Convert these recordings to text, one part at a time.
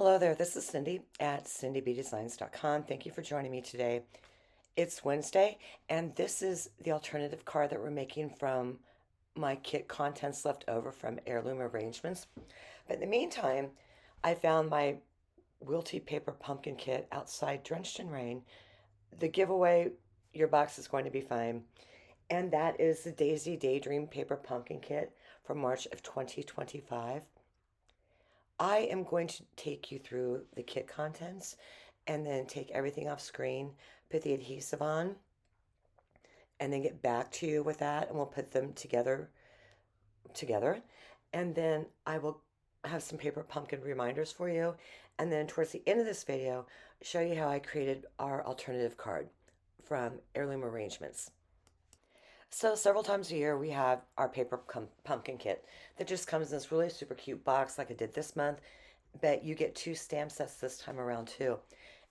Hello there, this is Cindy at cindybdesigns.com. Thank you for joining me today. It's Wednesday, and this is the alternative card that we're making from my kit contents left over from Heirloom Arrangements. But in the meantime, I found my wilty paper pumpkin kit outside, drenched in rain. The giveaway, your box is going to be fine. And that is the Daydream paper pumpkin kit from March of 2025. I am going to take you through the kit contents and then take everything off screen, put the adhesive on, and then get back to you with that, and we'll put them together. And then I will have some paper pumpkin reminders for you. And then towards the end of this video, show you how I created our alternative card from Heirloom Arrangements. So several times a year we have our paper pumpkin kit that just comes in this really super cute box like I did this month, but you get 2 stamp sets this time around too.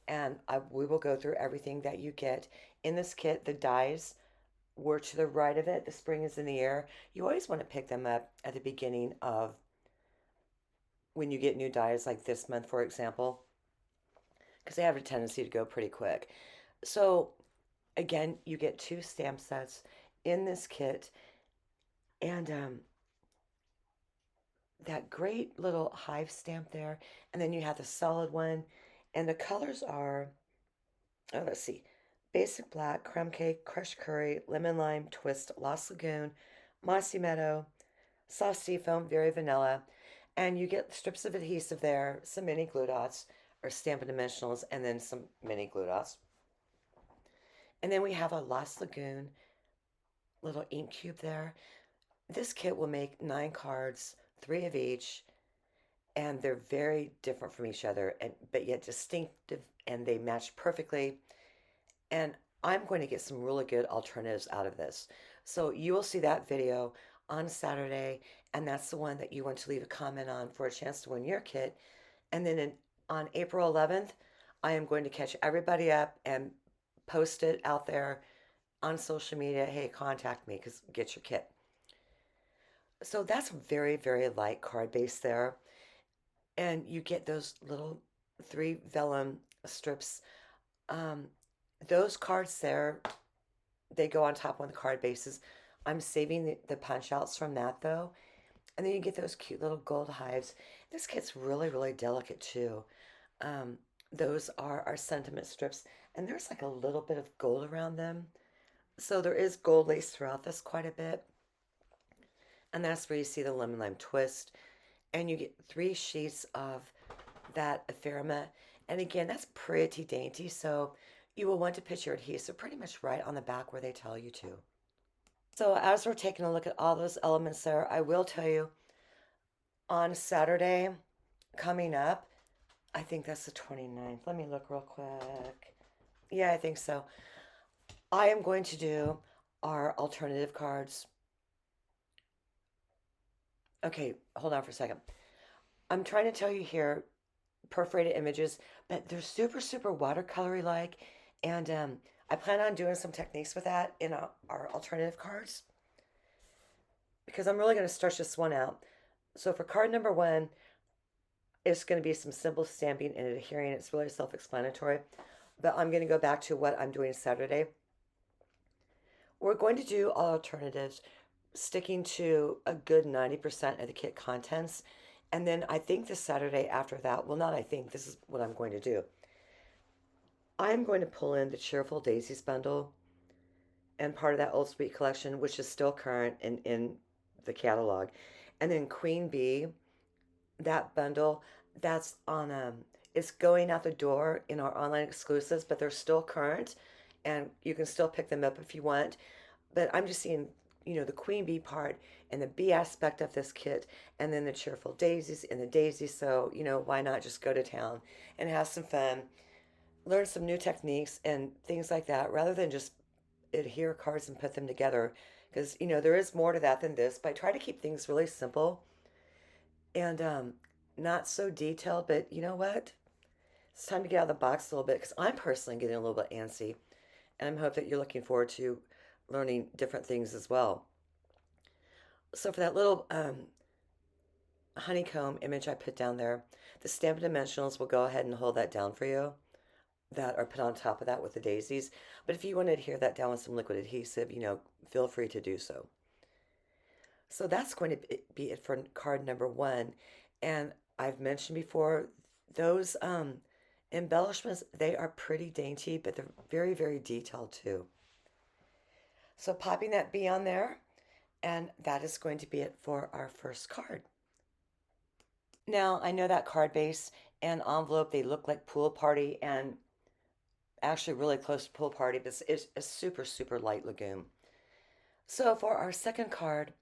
And we will go through everything that you get in this kit. The dies were to the right of it. The spring is in the air. You always want to pick them up at the beginning of when you get new dies like this month, for example, because they have a tendency to go pretty quick. So again, you get 2 stamp sets in this kit, and that great little hive stamp there, and then you have the solid one, and the colors are, oh, let's see, basic black, creme cake, crushed curry, lemon lime twist, Lost Lagoon, mossy meadow, soft sea foam, very vanilla, and you get strips of adhesive there, some mini glue dots or Stampin' Dimensionals, and then some mini glue dots. And then we have a Lost Lagoon little ink cube there. This kit will make 9 cards, 3 of each, and they're very different from each other, but yet distinctive, and they match perfectly. And I'm going to get some really good alternatives out of this. So you will see that video on Saturday, and that's the one that you want to leave a comment on for a chance to win your kit. And then on April 11th, I am going to catch everybody up and post it out there on social media. Hey, contact me because get your kit. So that's very, very light card base there. And you get those little 3 vellum strips. Those cards there, they go on top of the card bases. I'm saving the punch outs from that though. And then you get those cute little gold hives. This kit's really, really delicate too. Those are our sentiment strips, and there's like a little bit of gold around them. So there is gold lace throughout this quite a bit. And that's where you see the lemon lime twist. And you get 3 sheets of that ephemera. And again, that's pretty dainty. So you will want to put your adhesive pretty much right on the back where they tell you to. So as we're taking a look at all those elements there, I will tell you on Saturday coming up, I think that's the 29th. Let me look real quick. Yeah, I think so. I am going to do our alternative cards. Okay, hold on for a second. I'm trying to tell you here, perforated images, but they're super, super watercolory like, and I plan on doing some techniques with that in our alternative cards because I'm really going to stretch this one out. So for card number 1, it's going to be some simple stamping and adhering. It's really self-explanatory, but I'm going to go back to what I'm doing Saturday. We're going to do all alternatives, sticking to a good 90% of the kit contents. And then I think this Saturday after that, well, not I think, this is what I'm going to do. I'm going to pull in the Cheerful Daisies bundle and part of that Old Sweet collection, which is still current in the catalog. And then Queen Bee, that bundle, that's on, it's going out the door in our online exclusives, but they're still current, and you can still pick them up if you want. But I'm just seeing, you know, the Queen Bee part and the bee aspect of this kit, and then the Cheerful Daisies and the daisies. So, you know, why not just go to town and have some fun, learn some new techniques and things like that, rather than just adhere cards and put them together. Because, you know, there is more to that than this, but I try to keep things really simple and not so detailed. But you know what? It's time to get out of the box a little bit because I'm personally getting a little bit antsy, and I hope that you're looking forward to learning different things as well. So for that little honeycomb image I put down there. The Stampin' Dimensionals will go ahead and hold that down for you, that are put on top of that with the daisies. But if you want to adhere that down with some liquid adhesive, feel free to do so. So that's going to be it for card number one. And I've mentioned before, those embellishments, they are pretty dainty, but they're very, very detailed too. So popping that B on there, and that is going to be it for our first card. Now, I know that card base and envelope, they look like pool party and actually really close to pool party, but it's a super, super light legume. So for our second card,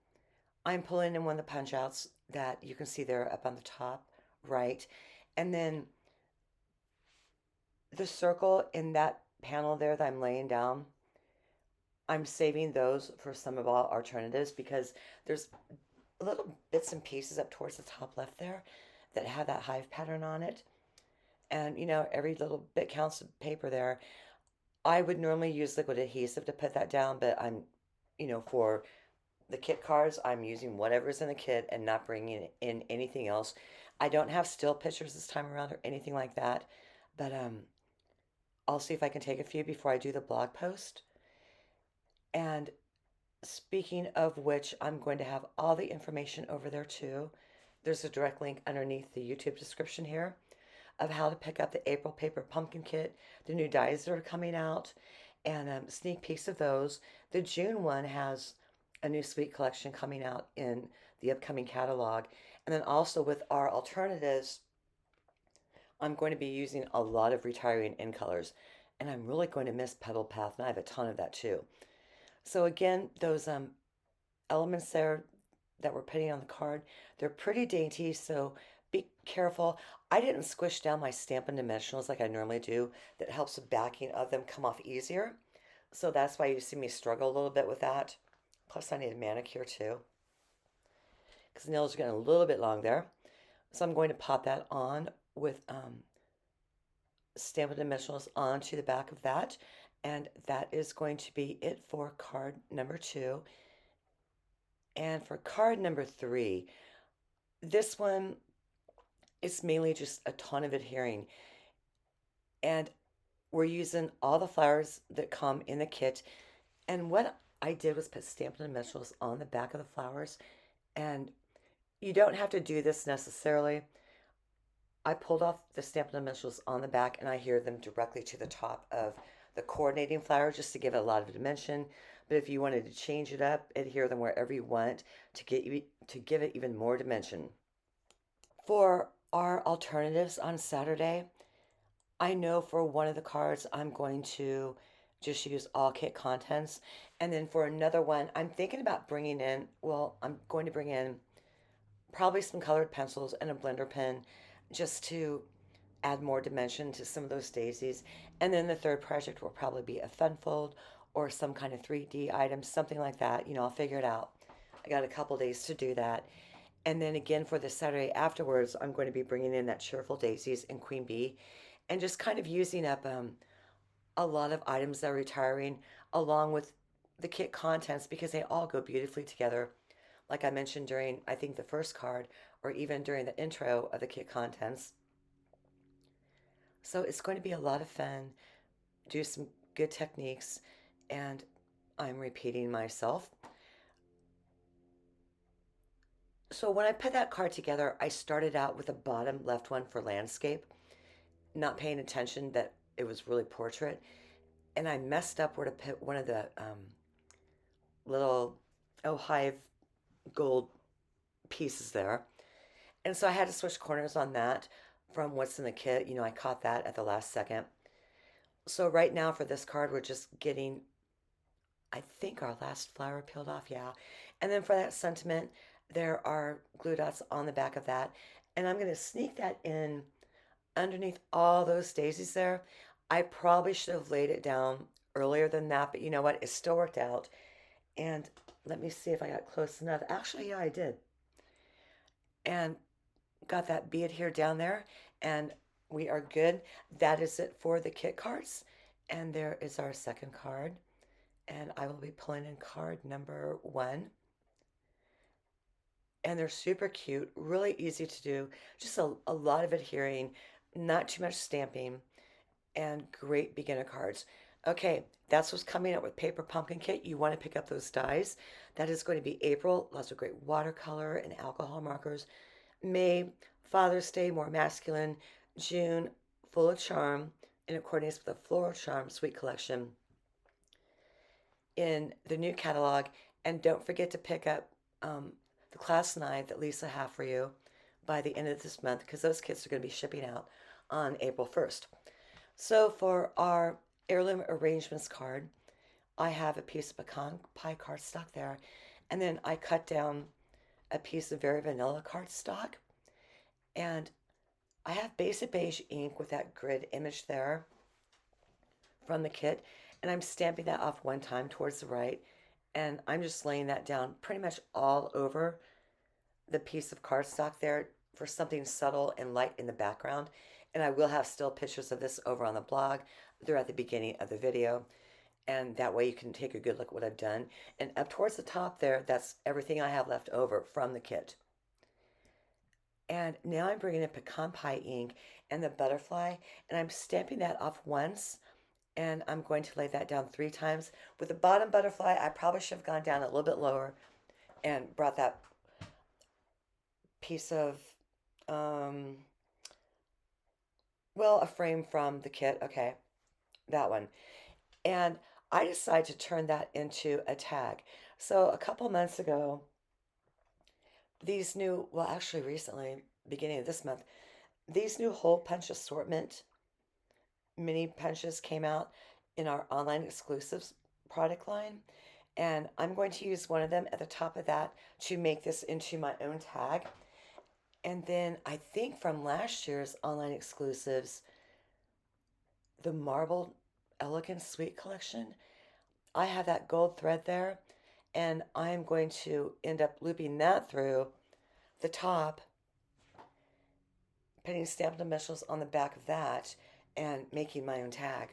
I'm pulling in one of the punch outs that you can see there up on the top right. And then the circle in that panel there that I'm laying down, I'm saving those for some of our alternatives because there's little bits and pieces up towards the top left there that have that hive pattern on it. And every little bit counts of paper there. I would normally use liquid adhesive to put that down, but for the kit cards, I'm using whatever's in the kit and not bringing in anything else. I don't have still pictures this time around or anything like that, but I'll see if I can take a few before I do the blog post. And speaking of which, I'm going to have all the information over there too. There's a direct link underneath the YouTube description here of how to pick up the April paper pumpkin kit, the new dies that are coming out, and sneak peeks of those. The June one has a new sweet collection coming out in the upcoming catalog. And then also with our alternatives, I'm going to be using a lot of retiring in colors. And I'm really going to miss Petal Path, and I have a ton of that too. So again, those elements there that we're putting on the card, they're pretty dainty, so be careful. I didn't squish down my Stampin' Dimensionals like I normally do. That helps the backing of them come off easier. So that's why you see me struggle a little bit with that. Plus I need a manicure too, because the nails are getting a little bit long there. So I'm going to pop that on with Stampin' Dimensionals onto the back of that. And that is going to be it for card number two. And for card number three, this one is mainly just a ton of adhering. And we're using all the flowers that come in the kit. And what I did was put Stampin' Dimensionals on the back of the flowers. And you don't have to do this necessarily. I pulled off the Stampin' Dimensionals on the back and I adhere them directly to the top of the coordinating flower just to give it a lot of dimension. But if you wanted to change it up, adhere them wherever you want to give it even more dimension. For our alternatives on Saturday, I know for one of the cards I'm going to just use all kit contents. And then for another one, I'm thinking about I'm going to bring in probably some colored pencils and a blender pen just to add more dimension to some of those daisies. And then the third project will probably be a fun fold or some kind of 3D item, something like that. I'll figure it out. I got a couple days to do that. And then again for the Saturday afterwards, I'm going to be bringing in that Cheerful Daisies and Queen Bee and just kind of using up a lot of items that are retiring along with the kit contents because they all go beautifully together. Like I mentioned during, I think, the first card or even during the intro of the kit contents. So it's going to be a lot of fun, do some good techniques, and I'm repeating myself. So when I put that card together, I started out with the bottom left one for landscape, not paying attention that it was really portrait. And I messed up where to put one of the little hive gold pieces there. And so I had to switch corners on that from what's in the kit. I caught that at the last second. So right now for this card, we're just getting, I think, our last flower peeled off, yeah. And then for that sentiment, there are glue dots on the back of that. And I'm going to sneak that in underneath all those daisies there. I probably should have laid it down earlier than that, but you know what? It still worked out. And let me see if I got close enough. Actually, yeah, I did. And got that bead here down there. And we are good. That is it for the kit cards. And there is our second card. And I will be pulling in card number one. and they're super cute, really easy to do, just a lot of adhering, not too much stamping, and great beginner cards. Okay, that's what's coming up with Paper Pumpkin Kit. You want to pick up those dies. That is going to be April, lots of great watercolor and alcohol markers. May, Father's Day, more masculine. June, full of charm, in accordance with the Floral Charm Sweet Collection in the new catalog. And don't forget to pick up the class 9 that Lisa have for you by the end of this month, because those kits are going to be shipping out on April 1st. So for our Heirloom Arrangements card, I have a piece of pecan pie cardstock there, and then I cut down a piece of very vanilla cardstock, and I have basic beige ink with that grid image there from the kit, and I'm stamping that off one time towards the right, and I'm just laying that down pretty much all over the piece of cardstock there for something subtle and light in the background. And I will have still pictures of this over on the blog. They're at the beginning of the video, and that way you can take a good look at what I've done. And up towards the top there, that's everything I have left over from the kit. And now I'm bringing in pecan pie ink and the butterfly, and I'm stamping that off once, and I'm going to lay that down 3 times. With the bottom butterfly, I probably should have gone down a little bit lower and brought that piece of, um, well, a frame from the kit. Okay, that one. And I decided to turn that into a tag. So a couple months ago, these new, well, actually recently, beginning of this month, these new hole punch assortment mini punches came out in our online exclusives product line. And I'm going to use one of them at the top of that to make this into my own tag. And then I think from last year's online exclusives, the Marble Elegant Suite collection, I have that gold thread there, and I'm going to end up looping that through the top, putting stamped initials on the back of that, and making my own tag.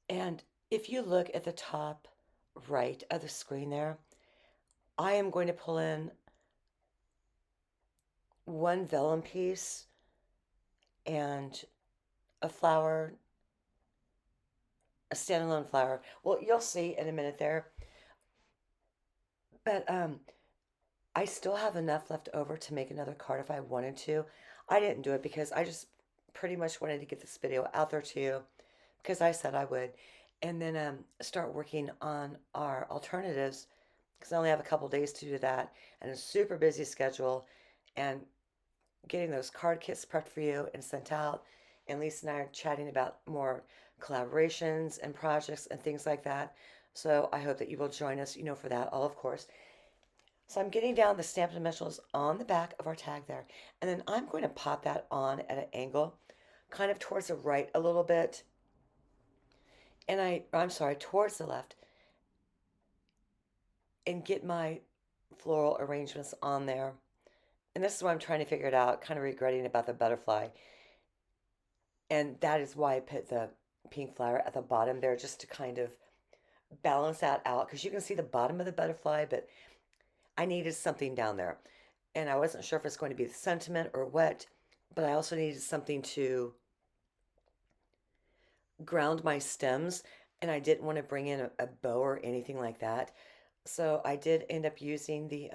And if you look at the top right of the screen there, I am going to pull in one vellum piece and a flower, a standalone flower. Well, you'll see in a minute there. But I still have enough left over to make another card if I wanted to. I didn't do it because I just pretty much wanted to get this video out there to you because I said I would. And then start working on our alternatives because I only have a couple days to do that and a super busy schedule and getting those card kits prepped for you and sent out. And Lisa and I are chatting about more collaborations and projects and things like that. So I hope that you will join us, for that all, of course. So I'm getting down the stamped dimensionals on the back of our tag there. And then I'm going to pop that on at an angle, kind of towards the right a little bit. And I'm sorry, towards the left. And get my floral arrangements on there. And this is why I'm trying to figure it out, kind of regretting about the butterfly. And that is why I put the pink flower at the bottom there, just to kind of balance that out. Because you can see the bottom of the butterfly, but I needed something down there. And I wasn't sure if it's going to be the sentiment or what, but I also needed something to ground my stems. And I didn't want to bring in a bow or anything like that. So I did end up using the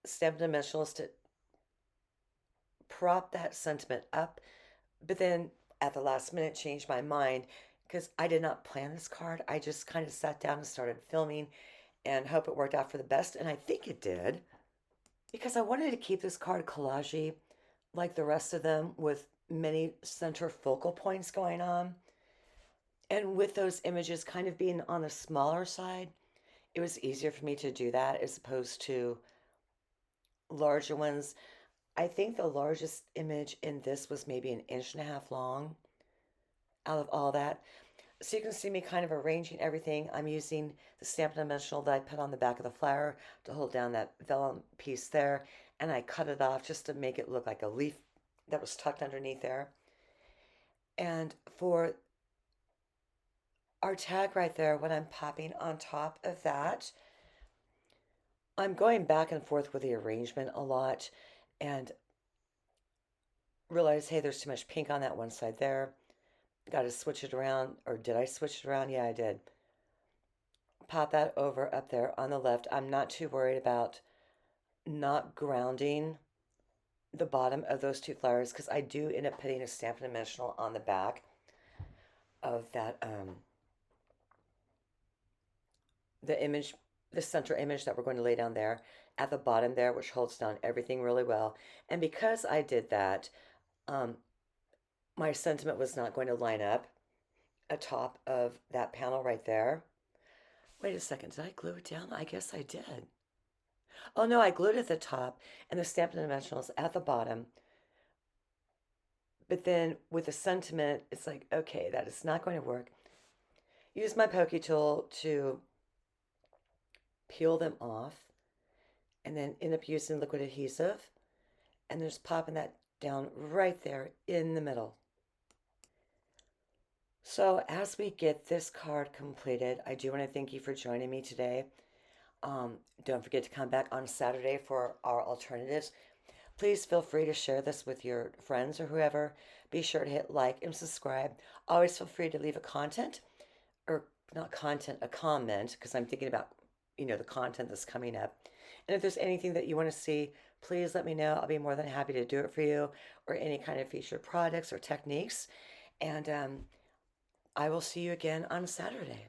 stem dimensionals to prop that sentiment up, but then at the last minute changed my mind because I did not plan this card. I just kind of sat down and started filming and hope it worked out for the best, and I think it did because I wanted to keep this card collagey like the rest of them with many center focal points going on. And with those images kind of being on the smaller side, it was easier for me to do that as opposed to larger ones. I think the largest image in this was maybe an inch and a half long out of all that. So you can see me kind of arranging everything. I'm using the Stampin' dimensional that I put on the back of the flower to hold down that vellum piece there. And I cut it off just to make it look like a leaf that was tucked underneath there. And for our tag right there, what I'm popping on top of that, I'm going back and forth with the arrangement a lot and realize, hey, there's too much pink on that one side there. Got to switch it around. Or did I switch it around? Yeah, I did. Pop that over up there on the left. I'm not too worried about not grounding the bottom of those two flowers because I do end up putting a Stampin' Dimensional on the back of that, the image, the center image that we're going to lay down there at the bottom there, which holds down everything really well. And because I did that, um, my sentiment was not going to line up atop of that panel right there. Wait a second, did I glue it down? I guess I did. Oh no, I glued it at the top and the Stampin' Dimensionals at the bottom. But then with the sentiment, it's like, okay, that is not going to work. Use my pokey tool to peel them off and then end up using liquid adhesive and just popping that down right there in the middle. So as we get this card completed, I do want to thank you for joining me today. Don't forget to come back on Saturday for our alternatives. Please feel free to share this with your friends or whoever. Be sure to hit like and subscribe. Always feel free to leave a content, or not content, a comment, because I'm thinking about, the content that's coming up. And if there's anything that you want to see, please let me know. I'll be more than happy to do it for you, or any kind of featured products or techniques. And I will see you again on Saturday.